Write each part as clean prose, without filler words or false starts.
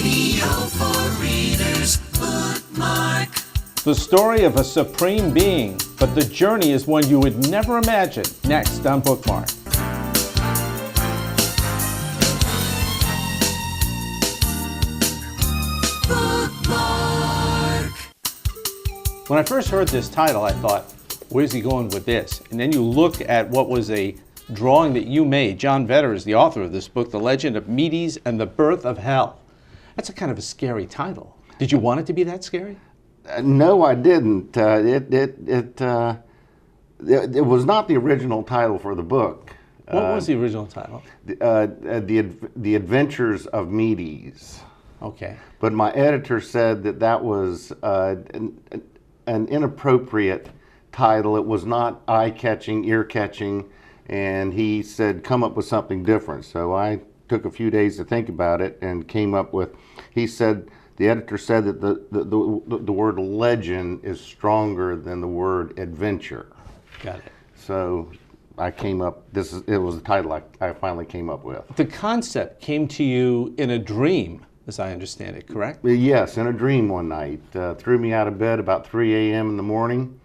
Radio for Readers, Bookmark. The story of a supreme being, but the journey is one you would never imagine. Next on Bookmark. Bookmark. When I first heard this title, I thought, where's he going with this? And then you look at what was a drawing that you made. John Vedder is the author of this book, The Legend of Medes and the Birth of Hell. That's a kind of a scary title. Did you want it to be that scary? No, I didn't. It was not the original title for the book. What was the original title? The Adventures of Medes. Okay. But my editor said that was an inappropriate title. It was not eye-catching, ear-catching, and he said, come up with something different. So I took a few days to think about it and came up with, the editor said that the word legend is stronger than the word adventure. Got it. So I came up, it was the title I finally came up with. The concept came to you in a dream, as I understand it, correct? Yes, in a dream one night. Threw me out of bed about 3 a.m. in the morning,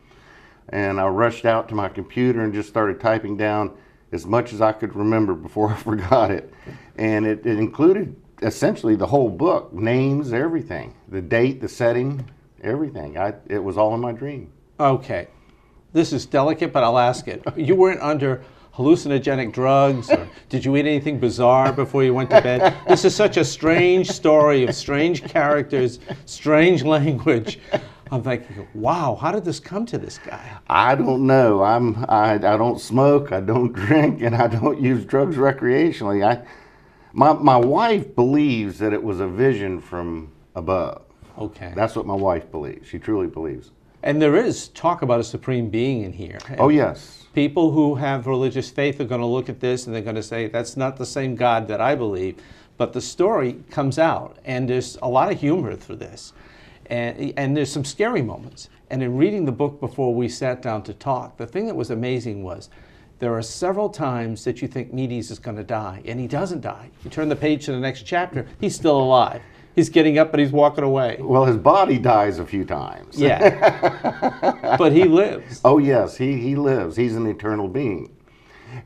and I rushed out to my computer and just started typing down as much as I could remember before I forgot it. And it included essentially the whole book, names, everything, the date, the setting, everything. It was all in my dream. Okay. This is delicate, but I'll ask it. You weren't under hallucinogenic drugs, or did you eat anything bizarre before you went to bed? This is such a strange story of strange characters, strange language. I'm thinking, wow, how did this come to this guy? I don't know. I don't smoke, I don't drink, and I don't use drugs recreationally. My wife believes that it was a vision from above. Okay. That's what my wife believes. She truly believes. And there is talk about a supreme being in here. Oh, yes. People who have religious faith are going to look at this and they're going to say, that's not the same God that I believe. But the story comes out, and there's a lot of humor through this. And there's some scary moments. And in reading the book before we sat down to talk, the thing that was amazing was there are several times that you think Medes is going to die, and he doesn't die. You turn the page to the next chapter, he's still alive. He's getting up and he's walking away. Well, his body dies a few times. Yeah. But he lives. Oh, yes, he lives. He's an eternal being.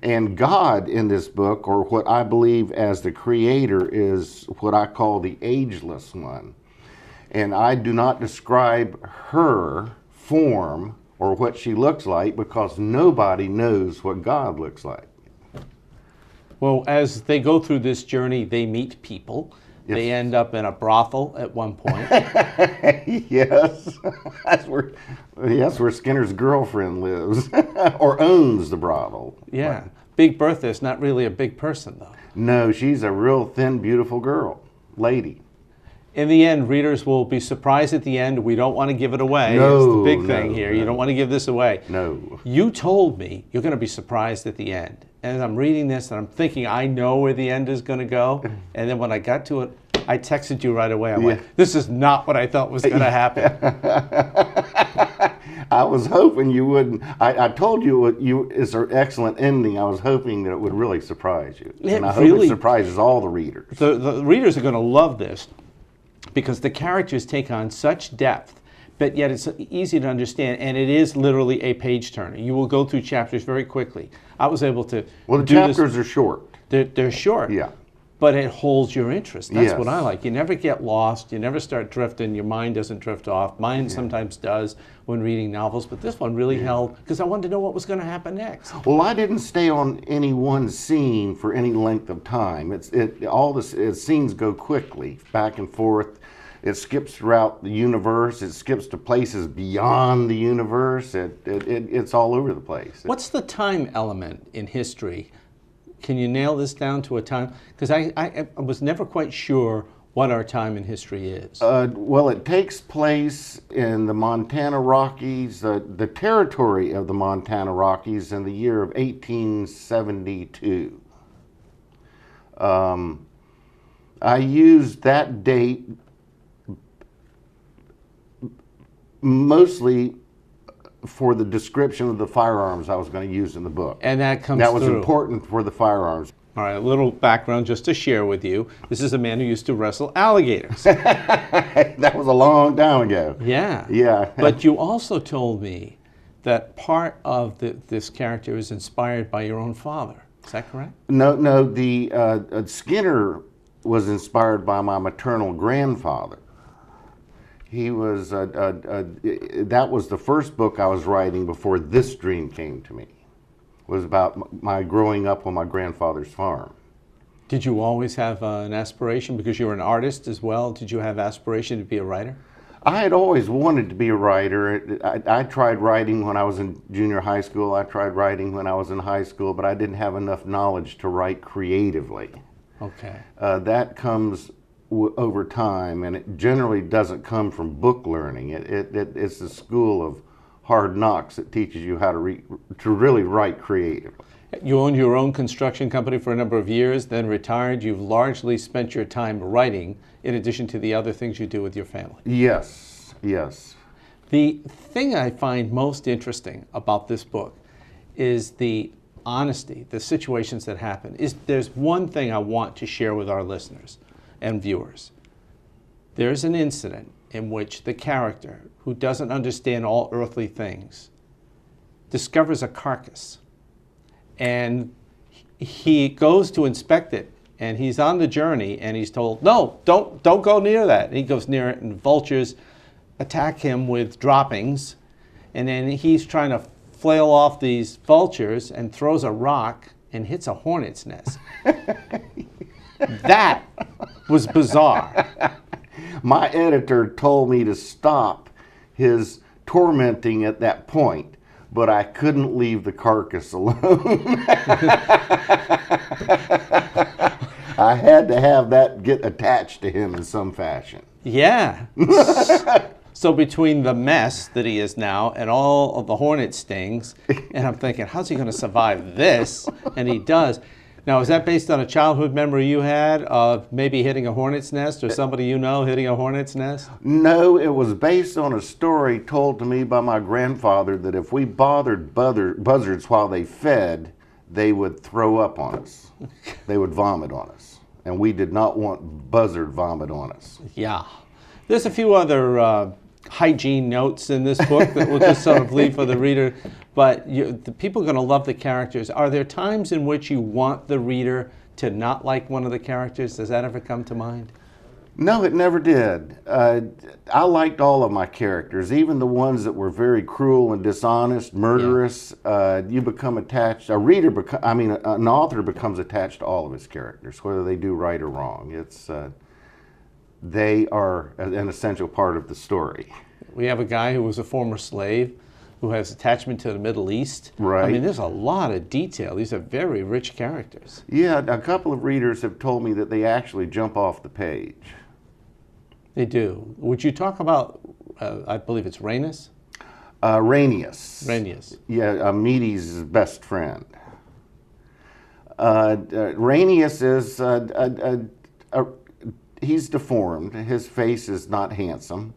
And God in this book, or what I believe as the creator, is what I call the ageless one. And I do not describe her form or what she looks like, because nobody knows what God looks like. Well, as they go through this journey, they meet people. Yes. They end up in a brothel at one point. Yes. That's where Skinner's girlfriend lives, or owns the brothel. Yeah. Big Bertha's not really a big person, though. No, she's a real thin, beautiful lady. In the end, readers will be surprised at the end. We don't want to give it away. No, it's the big thing here. You don't want to give this away. No. You told me you're going to be surprised at the end. And I'm reading this and I'm thinking, I know where the end is going to go. And then when I got to it, I texted you right away. I'm like, this is not what I thought was going to happen. I was hoping you wouldn't. I told you it's an excellent ending. I was hoping that it would really surprise you. And I hope it surprises all the readers. The readers are going to love this, because the characters take on such depth, but yet it's easy to understand, and it is literally a page turner. You will go through chapters very quickly. I was able to. Well, the chapters are short. They're short. Yeah. But it holds your interest. That's yes. what I like. You never get lost. You never start drifting. Your mind doesn't drift off. Mine sometimes does when reading novels, but this one really held, because I wanted to know what was going to happen next. Well, I didn't stay on any one scene for any length of time. Scenes go quickly, back and forth. It skips throughout the universe. It skips to places beyond the universe. It's all over the place. What's the time element in history? Can you nail this down to a time? Because I was never quite sure what our time in history is. Well, it takes place in the Montana Rockies, the territory of the Montana Rockies, in the year of 1872. I used that date mostly for the description of the firearms I was going to use in the book. And that comes That was through. important for the firearms. All right, a little background just to share with you. This is a man who used to wrestle alligators. That was a long time ago. Yeah. Yeah. But you also told me that part of this character is inspired by your own father. Is that correct? No. The Skinner was inspired by my maternal grandfather. He was. That was the first book I was writing before this dream came to me. Was about my growing up on my grandfather's farm. Did you always have an aspiration, because you were an artist as well? Did you have aspiration to be a writer? I had always wanted to be a writer. I tried writing when I was in junior high school. I tried writing when I was in high school, but I didn't have enough knowledge to write creatively. Okay. That comes over time, and it generally doesn't come from book learning. It's the school of hard knocks that teaches you how to really write creatively. You owned your own construction company for a number of years, then retired. You've largely spent your time writing, in addition to the other things you do with your family. Yes, yes. The thing I find most interesting about this book is the honesty, the situations that happen. There's one thing I want to share with our listeners and viewers. There's an incident in which the character, who doesn't understand all earthly things, discovers a carcass. And he goes to inspect it, and he's on the journey, and he's told, no, don't go near that. And he goes near it, and vultures attack him with droppings, and then he's trying to flail off these vultures and throws a rock and hits a hornet's nest. That was bizarre. My editor told me to stop his tormenting at that point, but I couldn't leave the carcass alone. I had to have that get attached to him in some fashion. Yeah. So between the mess that he is now and all of the hornet stings, and I'm thinking, how's he going to survive this? And he does. Now, is that based on a childhood memory you had of maybe hitting a hornet's nest, or somebody you know hitting a hornet's nest? No, it was based on a story told to me by my grandfather that if we bothered buzzards while they fed, they would throw up on us. They would vomit on us. And we did not want buzzard vomit on us. Yeah. There's a few other hygiene notes in this book that we'll just sort of leave for the reader. But the people are going to love the characters. Are there times in which you want the reader to not like one of the characters? Does that ever come to mind? No, it never did. I liked all of my characters, even the ones that were very cruel and dishonest, murderous. Yeah. You become attached. An author becomes attached to all of his characters, whether they do right or wrong. They are an essential part of the story. We have a guy who was a former slave, who has attachment to the Middle East. Right. I mean, there's a lot of detail. These are very rich characters. Yeah, a couple of readers have told me that they actually jump off the page. They do. Would you talk about, I believe it's Rhaenys? Rhaenys. Rhaenys. Yeah, Meaty's best friend. Rhaenys is, he's deformed. His face is not handsome.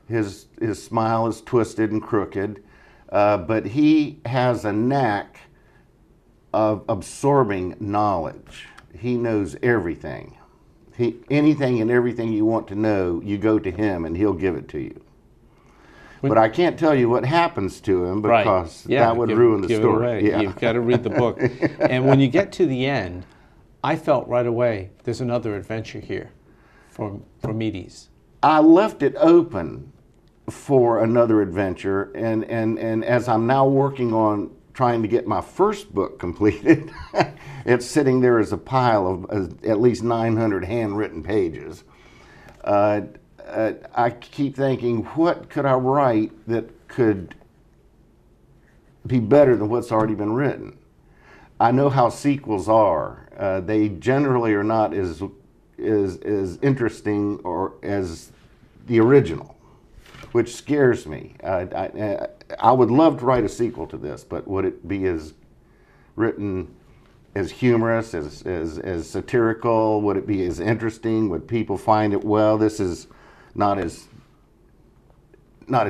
His smile is twisted and crooked. But he has a knack of absorbing knowledge. He knows everything. Anything and everything you want to know, you go to him and he'll give it to you. But I can't tell you what happens to him because that would ruin the story. Yeah. You've got to read the book. And when you get to the end, I felt right away there's another adventure here for Meaties. I left it open for another adventure, and as I'm now working on trying to get my first book completed, it's sitting there as a pile of at least 900 handwritten pages. I keep thinking, what could I write that could be better than what's already been written? I know how sequels are. They generally are not as interesting or as the original, which scares me. I would love to write a sequel to this, but would it be as written as humorous, as satirical? Would it be as interesting? Would people find it, well, this is not as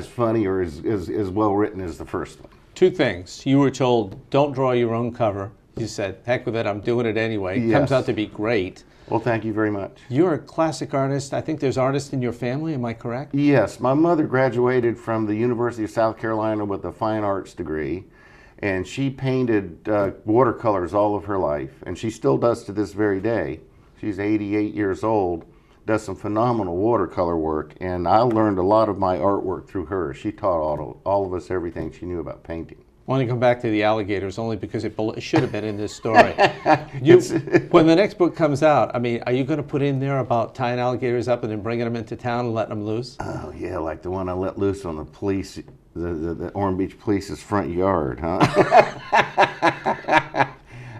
funny or as well written as the first one? Two things. You were told, don't draw your own cover. You said, heck with it, I'm doing it anyway. It Yes. comes out to be great. Well, thank you very much. You're a classic artist. I think there's artists in your family, am I correct? Yes, my mother graduated from the University of South Carolina with a fine arts degree, and she painted watercolors all of her life, and she still does to this very day. She's 88 years old, does some phenomenal watercolor work, and I learned a lot of my artwork through her. She taught all of us everything she knew about painting. I want to come back to the alligators only because it should have been in this story. When the next book comes out, I mean, are you going to put in there about tying alligators up and then bringing them into town and letting them loose? Oh yeah, like the one I let loose on the police, the Ormond Beach Police's front yard, huh?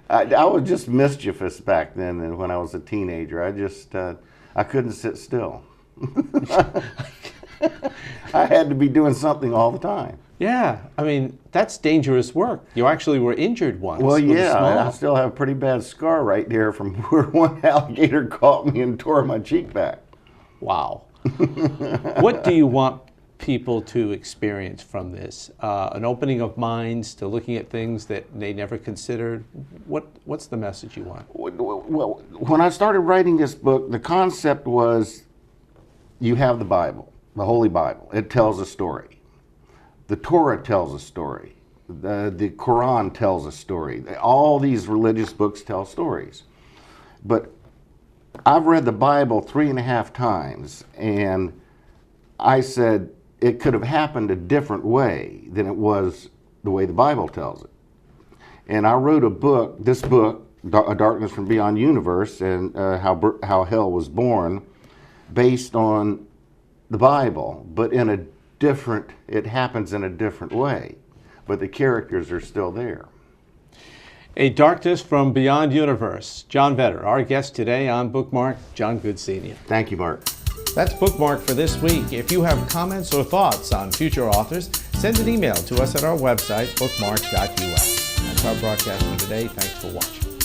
I was just mischievous back then, and when I was a teenager, I couldn't sit still. I had to be doing something all the time. Yeah, I mean, that's dangerous work. You actually were injured once. Well, with a yeah, small- I still have a pretty bad scar right there from where one alligator caught me and tore my cheek back. Wow. What do you want people to experience from this? An opening of minds to looking at things that they never considered? What's the message you want? Well, when I started writing this book, the concept was you have the Bible, the Holy Bible. It tells a story. The Torah tells a story. The Quran tells a story. All these religious books tell stories. But I've read the Bible 3.5 times, and I said it could have happened a different way than it was the way the Bible tells it. And I wrote this book, A Darkness from Beyond Universe, and how hell was born, based on the Bible, but it happens in a different way, but the characters are still there. A Darkness from Beyond Universe. John Vedder, our guest today on Bookmark. John, good seeing you. Thank you, Mark. That's Bookmark for this week. If you have comments or thoughts on future authors, send an email to us at our website, bookmarc.us. That's our broadcast for today. Thanks for watching.